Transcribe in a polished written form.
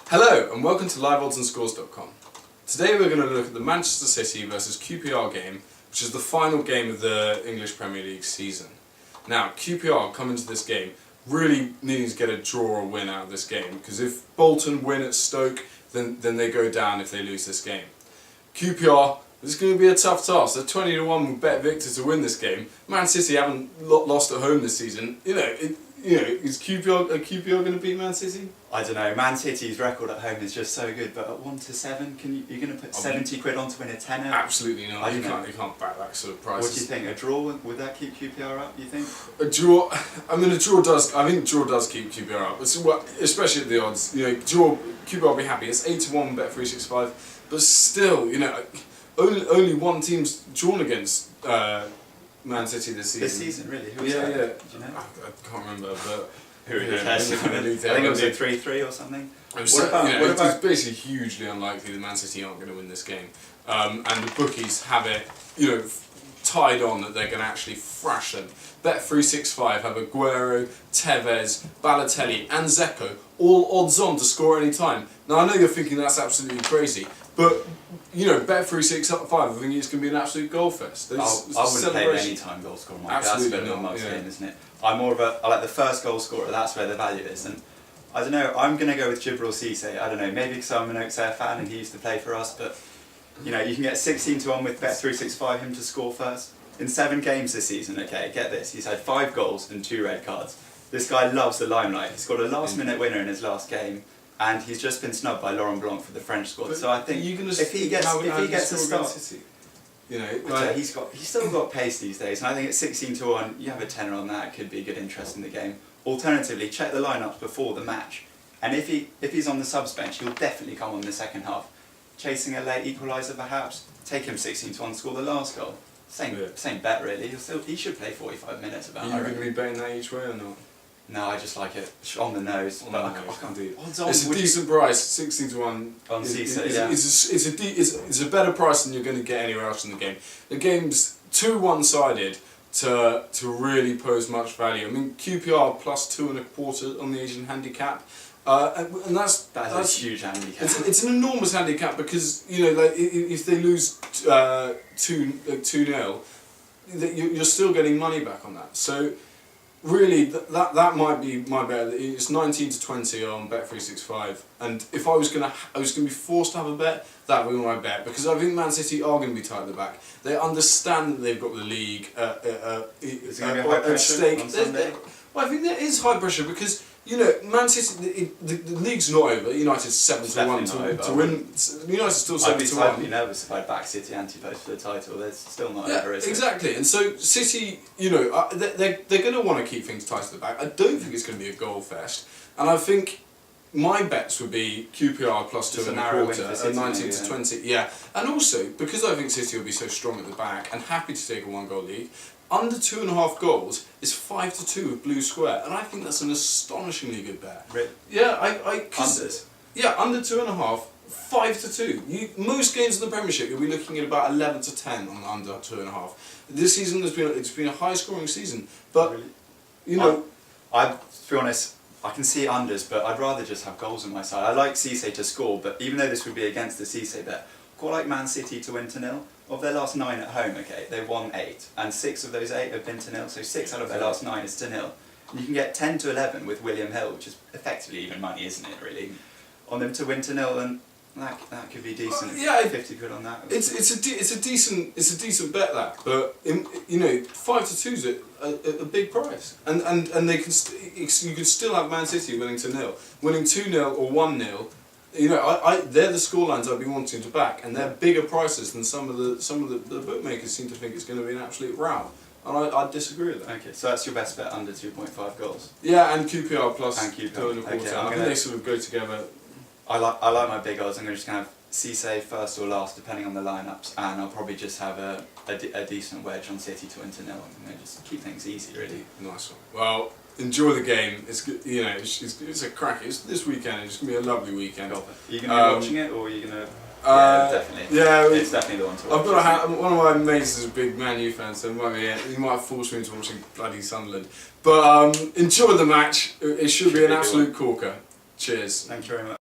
Hello and welcome to liveoddsandscores.com. Today we're going to look at the Manchester City versus QPR game, which is the final game of the English Premier League season. Now, QPR come into this game really needing to get a draw or win out of this game, because if Bolton win at Stoke, then they go down if they lose this game. QPR, this is going to be a tough task. They're 20-1 with Bet Victor to win this game. Man City haven't lost at home this season. Is QPR going to beat Man City? I don't know. Man City's record at home is just so good, but at 1-7, you're going to put 70 quid on to win a tenner? Absolutely not. You can't back that sort of price. What do you think? A draw, would that keep QPR up? You think? A draw. I mean, a draw does. I think a draw does keep QPR up. Especially at the odds. Draw. QPR will be happy. It's 8-1 Bet365, but still, only one team's drawn against Man City this season. This season, really? Who was that? Do you know? I can't remember, but who really cares? I think it was a 3-3 or something. It's basically hugely unlikely that Man City aren't going to win this game, and the bookies have it, tied on that they're going to actually thrash them. Bet365 have Aguero, Tevez, Balotelli, and Zeko all odds on to score any time. Now I know you're thinking that's absolutely crazy, but Bet365, I think it's going to be an absolute goal fest. I wouldn't play an anytime goal scorer. That's a bit of a mug's game, isn't it? I like the first goal scorer. That's where the value is, and I don't know. I'm going to go with Djibril Cissé. I don't know. Maybe because I'm an Auxerre fan and he used to play for us, but you can get 16-1 with Bet365 him to score first in 7 games this season. Okay, get this. He's had 5 goals and 2 red cards. This guy loves the limelight. He scored a last-minute winner in his last game, and he's just been snubbed by Laurent Blanc for the French squad. So I think if he gets a start, he's still got pace these days, and I think at 16-1, you have a tenner on that. It could be good interest in the game. Alternatively, check the lineups before the match, and if he's on the subs bench, he'll definitely come on the second half. Chasing a late equaliser, perhaps take him 16-1, score the last goal. Same bet really. He should play 45 minutes. Are you going to be betting that each way or not? No, I just like it on the nose. I can't do it. It's a decent price, 16-1 on Cissé. Yeah. It's a better price than you're going to get anywhere else in the game. The game's too one-sided to really pose much value. I mean, QPR plus 2.25 on the Asian handicap, and that's a huge handicap. It's an enormous handicap because if they lose 2-0, you're still getting money back on that. So. Really, that might be my bet. It's 19-20 on Bet365, and if I was gonna be forced to have a bet, that would be my bet, because I think Man City are going to be tight at the back. They understand that they've got the league at stake. Well, I think there is high pressure because Man City, the league's not over. United 7-1 to win. United still 7-1. I'd be nervous if I back City anti-post for the title. They're still not over, is it? Exactly, and so City, they're going to want to keep things tight at the back. I don't think it's going to be a goal fest, and I think my bets would be QPR plus 2.25 at 19-20. Yeah, and also because I think City will be so strong at the back and happy to take a 1-goal lead. Under 2.5 goals is 5-2 with blue square, and I think that's an astonishingly good bet. Really? Yeah, Unders? Yeah, under 2.5, 5-2. Most games in the Premiership, you'll be looking at about 11-10 on under 2.5. This season it's been a high-scoring season, but to be honest, I can see unders, but I'd rather just have goals on my side. I like Cissé to score, but even though this would be against the Cissé bet, I quite like Man City to win 0. Of their last 9 at home, they've won 8, and 6 of those 8 have been 0, so 6 out of their last 9 is 0. And you can get 10-11 with William Hill, which is effectively even money, isn't it, really? On them to win 0, and that could be decent. 50 quid on that. It's a decent bet, that, but 5-2 is a big price, and they you can still have Man City winning 0, winning 2-0 or 1-0. They're the scorelines I'd be wanting to back, and they're bigger prices than some of the bookmakers seem to think it's going to be an absolute row, and I disagree with that. Okay, so that's your best bet, under 2.5 goals. Yeah, and QPR plus 2.25. Okay, I think they sort of go together. I like my big odds. I'm just going to have Cissé first or last, depending on the lineups, and I'll probably just have a decent wedge on City to win 0, and just keep things easy, really. Nice one. Well. Enjoy the game. It's good, it's a crack. It's this weekend. It's gonna be a lovely weekend. Are you gonna be watching it, or are you gonna? Yeah, definitely. Yeah, it's definitely the one to watch. I've got one of my mates is a big Man U fan, so he might force me into watching bloody Sunderland. But enjoy the match. It should be an absolute corker. Cheers. Thank you very much.